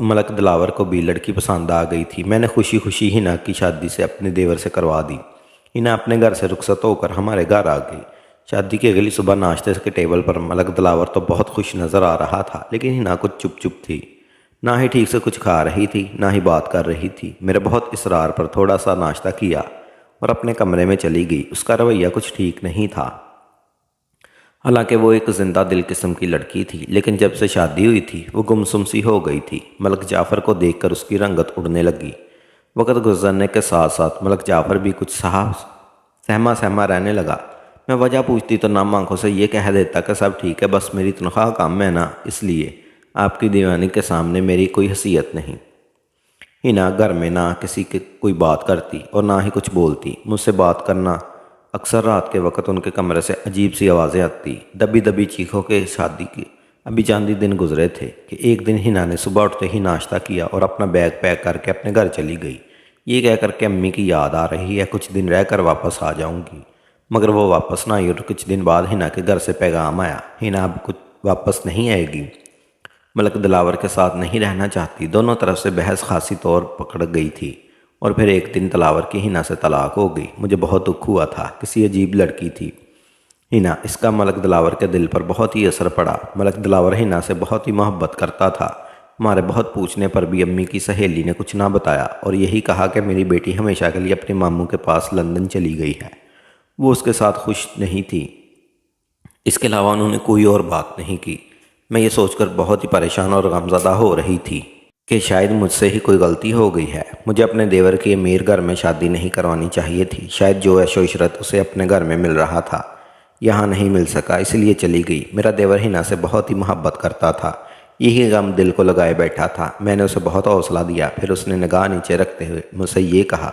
ملک دلاور کو بھی لڑکی پسند آ گئی تھی۔ میں نے خوشی خوشی ہنا کی شادی سے اپنے دیور سے کروا دی۔ ہنا اپنے گھر سے رخصت ہو کر ہمارے گھر آ گئی۔ شادی کی اگلی صبح ناشتے کے ٹیبل پر ملک دلاور تو بہت خوش نظر آ رہا تھا، لیکن ہنا کچھ چپ چپ تھی۔ نہ ہی ٹھیک سے کچھ کھا رہی تھی، نہ ہی بات کر رہی تھی۔ میرے بہت اصرار پر تھوڑا سا ناشتہ کیا اور اپنے کمرے میں چلی گئی۔ اس کا رویہ کچھ ٹھیک نہیں تھا، حالانکہ وہ ایک زندہ دل قسم کی لڑکی تھی، لیکن جب سے شادی ہوئی تھی وہ گمسم سی ہو گئی تھی۔ ملک جعفر کو دیکھ کر اس کی رنگت اڑنے لگی۔ وقت گزرنے کے ساتھ ساتھ ملک جعفر بھی کچھ سہما سہما رہنے لگا۔ میں وجہ پوچھتی تو نام آنکھوں سے یہ کہہ دیتا کہ سب ٹھیک ہے، بس میری تنخواہ کم ہے نا، اس لیے آپ کی دیوانی کے سامنے میری کوئی حیثیت نہیں۔ ہنا گھر میں نہ کسی کی کوئی بات کرتی اور نہ ہی کچھ بولتی۔ مجھ سے بات کرنا اکثر رات کے وقت ان کے کمرے سے عجیب سی آوازیں آتی، دبی دبی چیخوں کے۔ شادی کی ابھی چند ہی دن گزرے تھے کہ ایک دن ہنا نے صبح اٹھتے ہی ناشتہ کیا اور اپنا بیگ پیک کر کے اپنے گھر چلی گئی، یہ کہہ کر کے امی کی یاد آ رہی ہے، کچھ دن رہ کر واپس آ جاؤں گی۔ مگر وہ واپس نہ آئی اور کچھ دن بعد ہنا کے گھر سے پیغام آیا، ہنا اب کچھ واپس نہیں آئے گی، ملک دلاور کے ساتھ نہیں رہنا چاہتی۔ دونوں طرف سے بحث خاصی طور پکڑ گئی تھی اور پھر ایک دن دلاور کی ہنا سے طلاق ہو گئی۔ مجھے بہت دکھ ہوا تھا، کسی عجیب لڑکی تھی ہنا، اس کا ملک دلاور کے دل پر بہت ہی اثر پڑا۔ ملک دلاور ہنا سے بہت ہی محبت کرتا تھا۔ ہمارے بہت پوچھنے پر بھی امی کی سہیلی نے کچھ نہ بتایا اور یہی کہا کہ میری بیٹی ہمیشہ کے لیے اپنے ماموں کے پاس لندن چلی گئی ہے۔ وہ اس کے ساتھ خوش نہیں تھی، اس کے علاوہ انہوں نے کوئی اور بات نہیں کی۔ میں یہ سوچ کر بہت ہی پریشان اور غمزدہ ہو رہی تھی کہ شاید مجھ سے ہی کوئی غلطی ہو گئی ہے۔ مجھے اپنے دیور کے امیر گھر میں شادی نہیں کروانی چاہیے تھی۔ شاید جو عیش و عشرت اسے اپنے گھر میں مل رہا تھا یہاں نہیں مل سکا، اس لیے چلی گئی۔ میرا دیور ہنا سے بہت ہی محبت کرتا تھا، یہی غم دل کو لگائے بیٹھا تھا۔ میں نے اسے بہت حوصلہ دیا، پھر اس نے نگاہ نیچے رکھتے ہوئے مجھ سے یہ کہا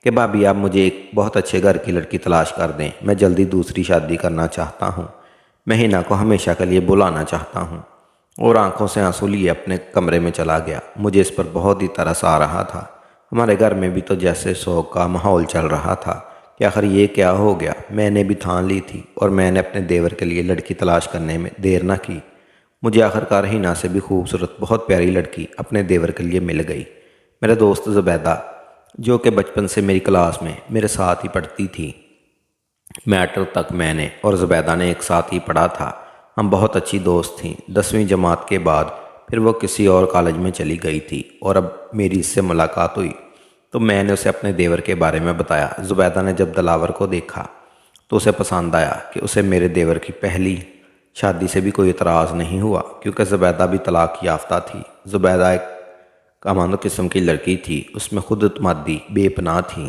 کہ بھابھی آپ مجھے ایک بہت اچھے گھر کی لڑکی تلاش کر دیں، میں جلدی دوسری شادی کرنا چاہتا ہوں، میں ہنا کو ہمیشہ کے لیے بلانا چاہتا ہوں۔ اور آنکھوں سے آنسو لیے اپنے کمرے میں چلا گیا۔ مجھے اس پر بہت ہی ترس آ رہا تھا۔ ہمارے گھر میں بھی تو جیسے سوگ کا ماحول چل رہا تھا کہ آخر یہ کیا ہو گیا۔ میں نے بھی ٹھان لی تھی اور میں نے اپنے دیور کے لیے لڑکی تلاش کرنے میں دیر نہ کی۔ مجھے آخرکار ہنا سے بھی خوبصورت بہت پیاری لڑکی اپنے دیور کے لیے مل گئی۔ میرے دوست زبیدہ، جو کہ بچپن سے میری کلاس میں میرے ساتھ ہی پڑھتی تھی، میٹرک تک میں نے اور زبیدہ نے ایک ساتھ ہی پڑھا تھا، ہم بہت اچھی دوست تھیں۔ 10ویں جماعت کے بعد پھر وہ کسی اور کالج میں چلی گئی تھی اور اب میری اس سے ملاقات ہوئی تو میں نے اسے اپنے دیور کے بارے میں بتایا۔ زبیدہ نے جب دلاور کو دیکھا تو اسے پسند آیا کہ اسے میرے دیور کی پہلی شادی سے بھی کوئی اعتراض نہیں ہوا، کیونکہ زبیدہ بھی طلاق یافتہ تھی۔ زبیدہ ایک کمانڈو قسم کی لڑکی تھی، اس میں خود اعتمادی بے پناہ تھی،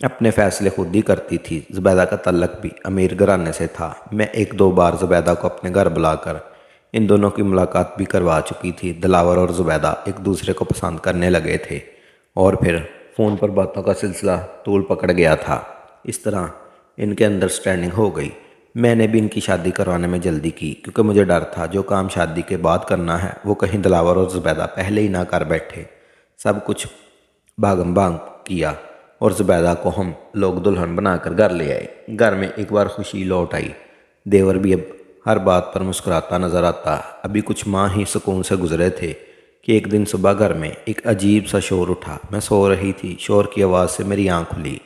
اپنے فیصلے خود ہی کرتی تھی۔ زبیدہ کا تعلق بھی امیر گھرانے سے تھا۔ میں ایک دو بار زبیدہ کو اپنے گھر بلا کر ان دونوں کی ملاقات بھی کروا چکی تھی۔ دلاور اور زبیدہ ایک دوسرے کو پسند کرنے لگے تھے اور پھر فون پر باتوں کا سلسلہ طول پکڑ گیا تھا۔ اس طرح ان کے انڈرسٹینڈنگ ہو گئی۔ میں نے بھی ان کی شادی کروانے میں جلدی کی، کیونکہ مجھے ڈر تھا جو کام شادی کے بعد کرنا ہے وہ کہیں دلاور اور زبیدہ پہلے ہی نہ کر بیٹھے۔ سب کچھ بھاگم بھاگ کیا اور زبیدہ کو ہم لوگ دلہن بنا کر گھر لے آئے۔ گھر میں ایک بار خوشی لوٹ آئی۔ دیور بھی اب ہر بات پر مسکراتا نظر آتا۔ ابھی کچھ ماہ ہی سکون سے گزرے تھے کہ ایک دن صبح گھر میں ایک عجیب سا شور اٹھا۔ میں سو رہی تھی، شور کی آواز سے میری آنکھ کھلی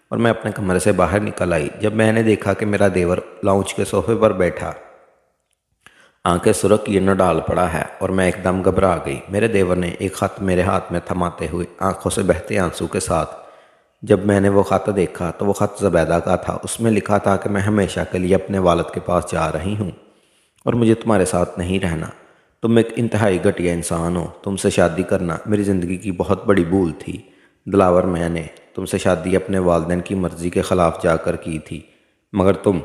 اور میں اپنے کمرے سے باہر نکل آئی۔ جب میں نے دیکھا کہ میرا دیور لاؤنج کے صوفے پر بیٹھا آنکھیں سرخ کیے نہ ڈال پڑا ہے اور میں ایک دم گھبرا گئی۔ میرے دیور نے ایک خط میرے ہاتھ میں تھماتے ہوئے آنکھوں سے بہتے آنسو کے ساتھ، جب میں نے وہ خط دیکھا تو وہ خط زبیدہ کا تھا۔ اس میں لکھا تھا کہ میں ہمیشہ کے لیے اپنے والد کے پاس جا رہی ہوں اور مجھے تمہارے ساتھ نہیں رہنا۔ تم ایک انتہائی گھٹیا انسان ہو، تم سے شادی کرنا میری زندگی کی بہت بڑی بھول تھی۔ دلاور، میں نے تم سے شادی اپنے والدین کی مرضی کے خلاف جا کر کی تھی، مگر تم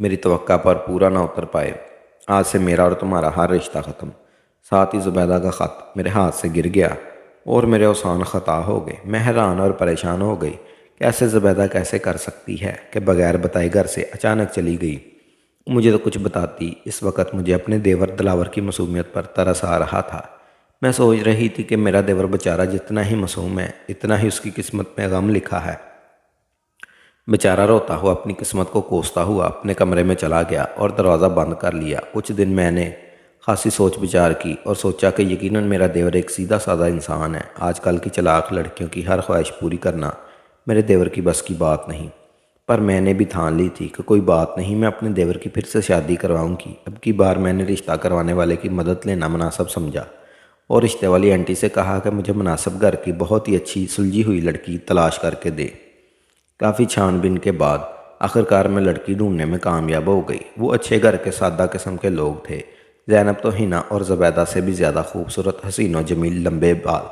میری توقع پر پورا نہ اتر پائے۔ آج سے میرا اور تمہارا ہر رشتہ ختم۔ ساتھ ہی زبیدہ کا خط میرے ہاتھ سے گر گیا اور میرے اوسان خطا ہو گئے۔ میں حیران اور پریشان ہو گئی کہ ایسے زبیدہ کیسے کر سکتی ہے کہ بغیر بتائے گھر سے اچانک چلی گئی۔ مجھے تو کچھ بتاتی۔ اس وقت مجھے اپنے دیور دلاور کی معصومیت پر ترس آ رہا تھا۔ میں سوچ رہی تھی کہ میرا دیور بیچارہ جتنا ہی معصوم ہے اتنا ہی اس کی قسمت میں غم لکھا ہے۔ بیچارہ روتا ہوا اپنی قسمت کو کوستا ہوا اپنے کمرے میں چلا گیا اور دروازہ بند کر لیا۔ کچھ دن میں نے خاصی سوچ بچار کی اور سوچا کہ یقیناً میرا دیور ایک سیدھا سادہ انسان ہے۔ آج کل کی چلاک لڑکیوں کی ہر خواہش پوری کرنا میرے دیور کی بس کی بات نہیں، پر میں نے بھی ٹھان لی تھی کہ کوئی بات نہیں، میں اپنے دیور کی پھر سے شادی کرواؤں گی۔ اب کی بار میں نے رشتہ کروانے والے کی مدد لینا مناسب سمجھا اور رشتے والی آنٹی سے کہا کہ مجھے مناسب گھر کی بہت ہی اچھی سلجھی ہوئی لڑکی تلاش کر کے دے۔ کافی چھان بین کے بعد آخرکار میں لڑکی ڈھونڈنے میں کامیاب ہو گئی۔ وہ اچھے گھر کے سادہ قسم کے لوگ تھے۔ زینب تو ہینا اور زبیدہ سے بھی زیادہ خوبصورت، حسین و جمیل، لمبے بال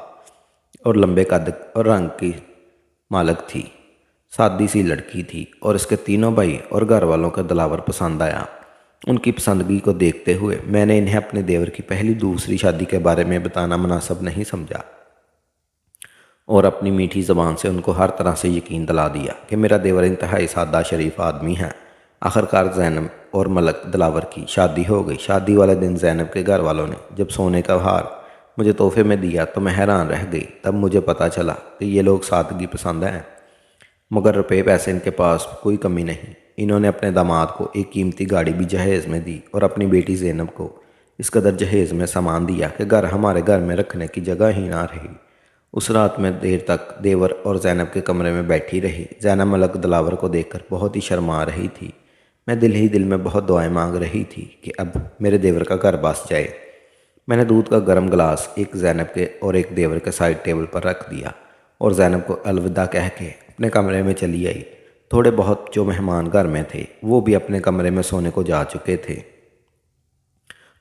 اور لمبے قد اور رنگ کی مالک تھی۔ سادی سی لڑکی تھی اور اس کے تینوں بھائی اور گھر والوں کا دلاور پسند آیا۔ ان کی پسندگی کو دیکھتے ہوئے میں نے انہیں اپنے دیور کی پہلی دوسری شادی کے بارے میں بتانا مناسب نہیں سمجھا اور اپنی میٹھی زبان سے ان کو ہر طرح سے یقین دلا دیا کہ میرا دیور انتہائی سادہ شریف آدمی ہے۔ آخرکار زینب اور ملک دلاور کی شادی ہو گئی۔ شادی والے دن زینب کے گھر والوں نے جب سونے کا ہار مجھے تحفے میں دیا تو میں حیران رہ گئی۔ تب مجھے پتہ چلا کہ یہ لوگ سادگی پسند ہیں، مگر روپے پیسے ان کے پاس کوئی کمی نہیں۔ انہوں نے اپنے داماد کو ایک قیمتی گاڑی بھی جہیز میں دی اور اپنی بیٹی زینب کو اس قدر جہیز میں سامان دیا کہ ہمارے گھر میں رکھنے کی جگہ ہی نہ رہی۔ اس رات میں دیر تک دیور اور زینب کے کمرے میں بیٹھی رہی۔ زینب ملک دلاور کو دیکھ کر بہت ہی شرما رہی تھی۔ میں دل ہی دل میں بہت دعائیں مانگ رہی تھی کہ اب میرے دیور کا گھر بس جائے۔ میں نے دودھ کا گرم گلاس ایک زینب کے اور ایک دیور کے سائڈ ٹیبل پر رکھ دیا اور زینب کو الوداع کہہ کے اپنے کمرے میں چلی آئی۔ تھوڑے بہت جو مہمان گھر میں تھے وہ بھی اپنے کمرے میں سونے کو جا چکے تھے۔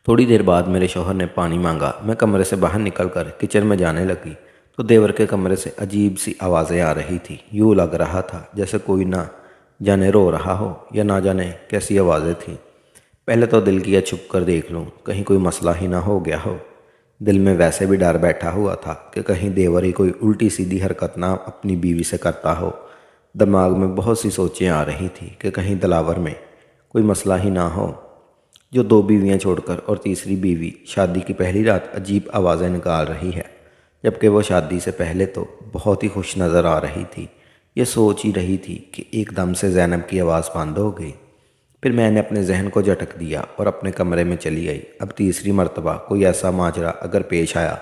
تھوڑی دیر بعد میرے شوہر نے پانی مانگا۔ میں کمرے سے باہر نکل کر کچن میں جانے لگی تو دیور کے کمرے سے عجیب سی آوازیں آ رہی تھی۔ یوں لگ رہا تھا جیسے کوئی نہ جانے رو رہا ہو یا نہ جانے کیسی آوازیں تھیں۔ پہلے تو دل کیا چھپ کر دیکھ لوں، کہیں کوئی مسئلہ ہی نہ ہو گیا ہو۔ دل میں ویسے بھی ڈر بیٹھا ہوا تھا کہ کہیں دیور ہی کوئی الٹی سیدھی حرکت نہ اپنی بیوی سے کرتا ہو۔ دماغ میں بہت سی سوچیں آ رہی تھیں کہ کہیں دلاور میں کوئی مسئلہ ہی نہ ہو، جو 2 بیویاں چھوڑ کر اور تیسری بیوی شادی کی پہلی رات عجیب آوازیں نکال رہی ہے، جبکہ وہ شادی سے پہلے تو بہت ہی خوش نظر آ رہی تھی۔ یہ سوچ ہی رہی تھی کہ ایک دم سے زینب کی آواز بند ہو گئی۔ پھر میں نے اپنے ذہن کو جھٹک دیا اور اپنے کمرے میں چلی آئی۔ اب تیسری مرتبہ کوئی ایسا ماجرا اگر پیش آیا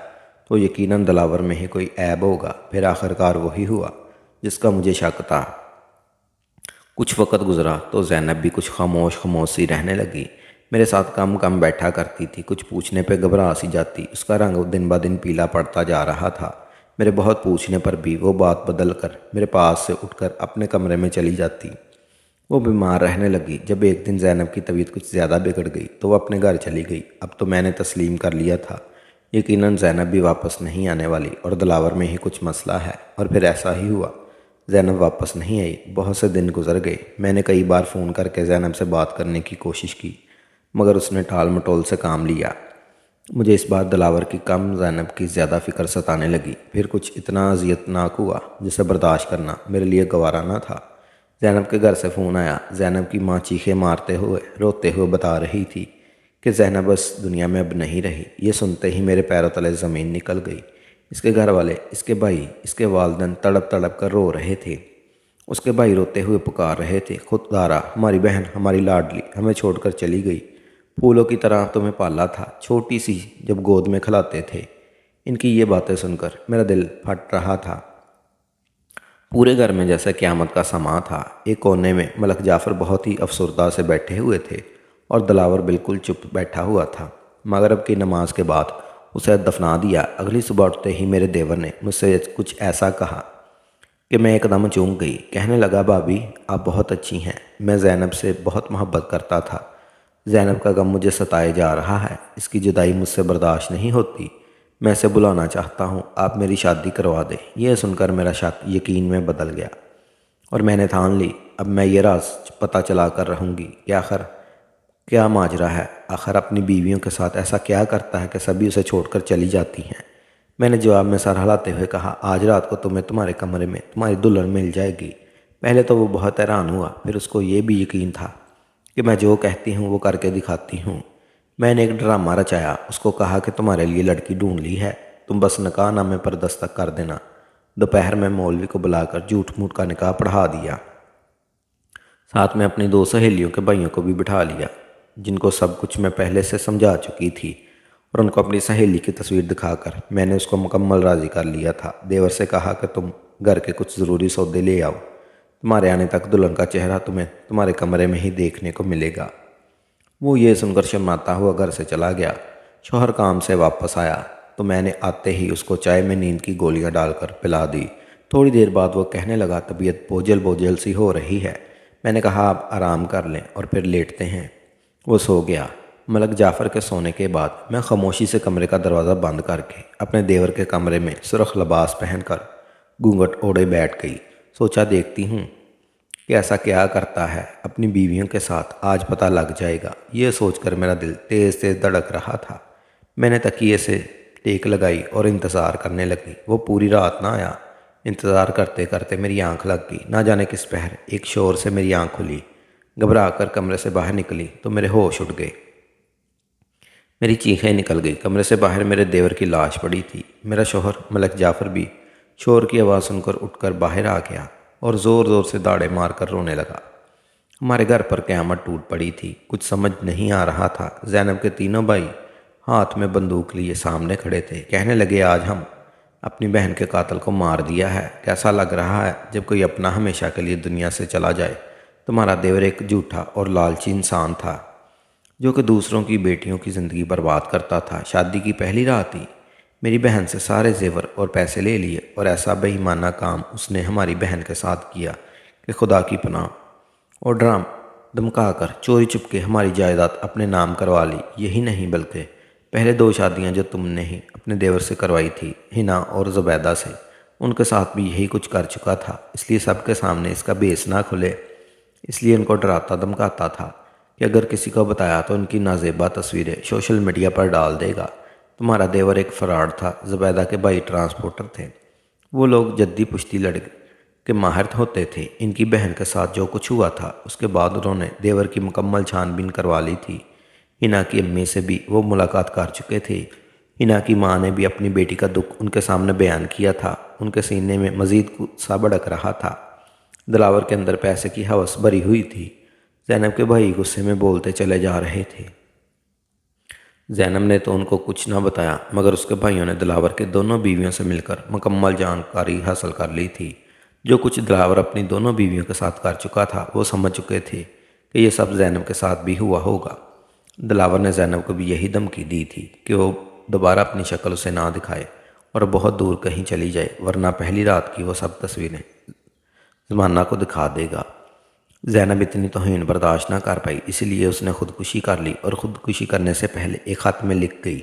تو یقیناً دلاور میں ہی کوئی عیب ہوگا۔ پھر آخرکار وہی ہوا جس کا مجھے شک تھا۔ کچھ وقت گزرا تو زینب بھی کچھ خاموش سی رہنے لگی۔ میرے ساتھ کم بیٹھا کرتی تھی، کچھ پوچھنے پہ گھبرا سی جاتی۔ اس کا رنگ دن بہ دن پیلا پڑتا جا رہا تھا۔ میرے بہت پوچھنے پر بھی وہ بات بدل کر میرے پاس سے اٹھ کر اپنے کمرے میں چلی جاتی۔ وہ بیمار رہنے لگی۔ جب ایک دن زینب کی طبیعت کچھ زیادہ بگڑ گئی تو وہ اپنے گھر چلی گئی۔ اب تو میں نے تسلیم کر لیا تھا یقیناً زینب بھی واپس نہیں آنے والی اور دلاور میں ہی کچھ مسئلہ ہے، اور پھر ایسا ہی ہوا۔ زینب واپس نہیں آئی۔ بہت سے دن گزر گئے۔ میں نے کئی بار فون کر کے زینب سے بات کرنے کی کوشش کی، مگر اس نے ٹال مٹول سے کام لیا۔ مجھے اس بار دلاور کی کم زینب کی زیادہ فکر ستانے لگی۔ پھر کچھ اتنا اذیتناک ہوا جسے برداشت کرنا میرے لیے گوارا نہ تھا۔ زینب کے گھر سے فون آیا۔ زینب کی ماں چیخیں مارتے ہوئے روتے ہوئے بتا رہی تھی کہ زینب اس دنیا میں اب نہیں رہی۔ یہ سنتے ہی میرے پیروں تلے زمین نکل گئی۔ اس کے گھر والے، اس کے بھائی، اس کے والدین تڑپ تڑپ کر رو رہے تھے۔ اس کے بھائی روتے ہوئے پکار رہے تھے، خوددارا، ہماری بہن، ہماری لاڈلی ہمیں چھوڑ کر چلی گئی۔ پھولوں کی طرح تمہیں پالا تھا، چھوٹی سی جب گود میں کھلاتے تھے۔ ان کی یہ باتیں سن کر میرا دل پھٹ رہا تھا۔ پورے گھر میں جیسے قیامت کا سماں تھا۔ ایک کونے میں ملک جعفر بہت ہی افسردہ سے بیٹھے ہوئے تھے اور دلاور بالکل چپ بیٹھا ہوا تھا۔ مغرب کی نماز کے بعد اسے دفنا دیا۔ اگلی صبح اٹھتے ہی میرے دیور نے مجھ سے کچھ ایسا کہا کہ میں ایک دم چونک گئی۔ کہنے لگا، بھابھی آپ بہت اچھی ہیں، میں زینب سے بہت محبت کرتا تھا۔ زینب کا غم مجھے ستائے جا رہا ہے، اس کی جدائی مجھ سے برداشت نہیں ہوتی، میں اسے بلانا چاہتا ہوں، آپ میری شادی کروا دیں۔ یہ سن کر میرا شک یقین میں بدل گیا اور میں نے ٹھان لی اب میں یہ راز پتہ چلا کر رہوں گی کہ آخر کیا ماجرا ہے، آخر اپنی بیویوں کے ساتھ ایسا کیا کرتا ہے کہ سبھی اسے چھوڑ کر چلی جاتی ہیں۔ میں نے جواب میں سر ہلاتے ہوئے کہا، آج رات کو تمہیں تمہارے کمرے میں تمہاری دلہن مل جائے گی۔ پہلے تو وہ بہت حیران ہوا، پھر اس کو یہ بھی یقین تھا کہ میں جو کہتی ہوں وہ کر کے دکھاتی ہوں۔ میں نے ایک ڈرامہ رچایا، اس کو کہا کہ تمہارے لیے لڑکی ڈھونڈ لی ہے، تم بس نکاح نامے پر دستخط کر دینا۔ دوپہر میں مولوی کو بلا کر جھوٹ موٹ کا نکاح پڑھا دیا، ساتھ میں اپنی 2 سہیلیوں کے بھائیوں کو بھی بٹھا لیا۔ جن کو سب کچھ میں پہلے سے سمجھا چکی تھی، اور ان کو اپنی سہیلی کی تصویر دکھا کر میں نے اس کو مکمل راضی کر لیا تھا۔ دیور سے کہا کہ تم گھر کے کچھ ضروری سودے لے آؤ، تمہارے آنے تک دلہن کا چہرہ تمہیں تمہارے کمرے میں ہی دیکھنے کو ملے گا۔ وہ یہ سن کر شرماتا ہوا گھر سے چلا گیا۔ شوہر کام سے واپس آیا تو میں نے آتے ہی اس کو چائے میں نیند کی گولیاں ڈال کر پلا دی۔ تھوڑی دیر بعد وہ کہنے لگا طبیعت بوجھل بوجھل سی ہو رہی ہے۔ میں نے کہا آپ آرام کر لیں اور پھر لیٹتے ہیں۔ وہ سو گیا۔ ملک جعفر کے سونے کے بعد میں خاموشی سے کمرے کا دروازہ بند کر کے اپنے دیور کے کمرے میں سرخ لباس پہن کر گھونگھٹ اوڑے بیٹھ گئی۔ سوچا دیکھتی ہوں کہ ایسا کیا کرتا ہے اپنی بیویوں کے ساتھ، آج پتہ لگ جائے گا۔ یہ سوچ کر میرا دل تیز تیز دھڑک رہا تھا۔ میں نے تکیے سے ٹیک لگائی اور انتظار کرنے لگی۔ وہ پوری رات نہ آیا۔ انتظار کرتے کرتے میری آنکھ لگ گئی۔ نہ جانے کس پہر ایک شور سے میری آنکھ کھلی۔ گھبرا کر کمرے سے باہر نکلی تو میرے ہوش اٹھ گئے۔ میری چیخیں نکل گئی۔ کمرے سے باہر میرے دیور کی لاش پڑی تھی۔ میرا شوہر ملک جعفر بھی شور کی آواز سن کر اٹھ کر باہر آ گیا اور زور زور سے داڑے مار کر رونے لگا۔ ہمارے گھر پر قیامت ٹوٹ پڑی تھی۔ کچھ سمجھ نہیں آ رہا تھا۔ زینب کے تینوں بھائی ہاتھ میں بندوق لیے سامنے کھڑے تھے۔ کہنے لگے آج ہم اپنی بہن کے قاتل کو مار دیا ہے۔ کیسا لگ رہا ہے جب کوئی اپنا ہمیشہ کے لیے دنیا سے چلا جائے؟ تمہارا دیور ایک جھوٹا اور لالچی انسان تھا جو کہ دوسروں کی بیٹیوں کی زندگی برباد کرتا تھا۔ شادی کی پہلی رات ہی میری بہن سے سارے زیور اور پیسے لے لیے، اور ایسا بے ایمانہ کام اس نے ہماری بہن کے ساتھ کیا کہ خدا کی پناہ، اور دمکا کر چوری چپ کے ہماری جائیداد اپنے نام کروا لی۔ یہی نہیں بلکہ پہلے 2 شادیاں جو تم نے ہی اپنے دیور سے کروائی تھی، حنا اور زبیدہ سے، ان کے ساتھ بھی یہی کچھ کر چکا تھا۔ اس لیے سب کے سامنے اس کا بیس نہ کھلے، اس لیے ان کو ڈراتا دمکاتا تھا کہ اگر کسی کو بتایا تو ان کی نازیبا تصویریں سوشل میڈیا پر ڈال دے گا۔ تمہارا دیور ایک فراڈ تھا۔ زبیدہ کے بھائی ٹرانسپورٹر تھے۔ وہ لوگ جدی پشتی لڑ کے ماہر ہوتے تھے۔ ان کی بہن کے ساتھ جو کچھ ہوا تھا اس کے بعد انہوں نے دیور کی مکمل چھان بین کروا لی تھی۔ حنا کی امی سے بھی وہ ملاقات کر چکے تھے۔ حنا کی ماں نے بھی اپنی بیٹی کا دکھ ان کے سامنے بیان کیا تھا۔ ان کے سینے میں مزید غصہ بھڑک رہا تھا۔ دلاور کے اندر پیسے کی ہوس بھری ہوئی تھی۔ زینب کے بھائی غصے میں بولتے چلے جا رہے تھے۔ زینب نے تو ان کو کچھ نہ بتایا، مگر اس کے بھائیوں نے دلاور کے دونوں بیویوں سے مل کر مکمل جانکاری حاصل کر لی تھی۔ جو کچھ دلاور اپنی دونوں بیویوں کے ساتھ کر چکا تھا وہ سمجھ چکے تھے کہ یہ سب زینب کے ساتھ بھی ہوا ہوگا۔ دلاور نے زینب کو بھی یہی دھمکی دی تھی کہ وہ دوبارہ اپنی شکل اسے نہ دکھائے اور بہت دور کہیں چلی جائے، ورنہ پہلی رات کی وہ سب تصویریں زمانہ کو دکھا دے گا۔ زینب اتنی توہین برداشت نہ کر پائی، اسی لیے اس نے خودکشی کر لی، اور خودکشی کرنے سے پہلے ایک خط میں لکھ گئی،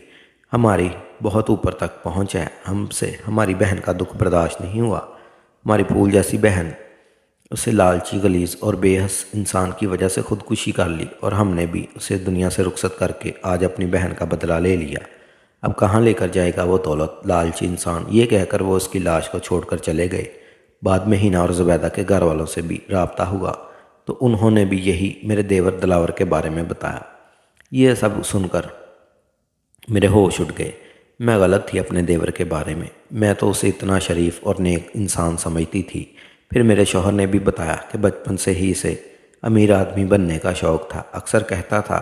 ہماری بہت اوپر تک پہنچ ہے، ہم سے ہماری بہن کا دکھ برداشت نہیں ہوا۔ ہماری پھول جیسی بہن اسے لالچی غلیظ اور بے حس انسان کی وجہ سے خودکشی کر لی، اور ہم نے بھی اسے دنیا سے رخصت کر کے آج اپنی بہن کا بدلہ لے لیا۔ اب کہاں لے کر جائے گا وہ دولت لالچی انسان؟ یہ کہہ کر وہ اس کی لاش کو چھوڑ کر چلے گئے۔ بعد میں حنا اور زبیدہ کے گھر والوں سے بھی رابطہ ہوا تو انہوں نے بھی یہی میرے دیور دلاور کے بارے میں بتایا۔ یہ سب سن کر میرے ہوش اٹھ گئے۔ میں غلط تھی اپنے دیور کے بارے میں تو اسے اتنا شریف اور نیک انسان سمجھتی تھی۔ پھر میرے شوہر نے بھی بتایا کہ بچپن سے ہی اسے امیر آدمی بننے کا شوق تھا۔ اکثر کہتا تھا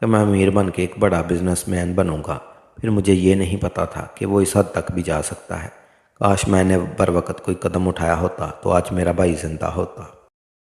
کہ میں امیر بن کے ایک بڑا بزنس مین بنوں گا۔ پھر مجھے یہ نہیں پتا تھا کہ وہ اس حد تک بھی جا سکتا ہے۔ کاش میں نے بر وقت کوئی قدم اٹھایا ہوتا تو آج میرا بھائی زندہ ہوتا۔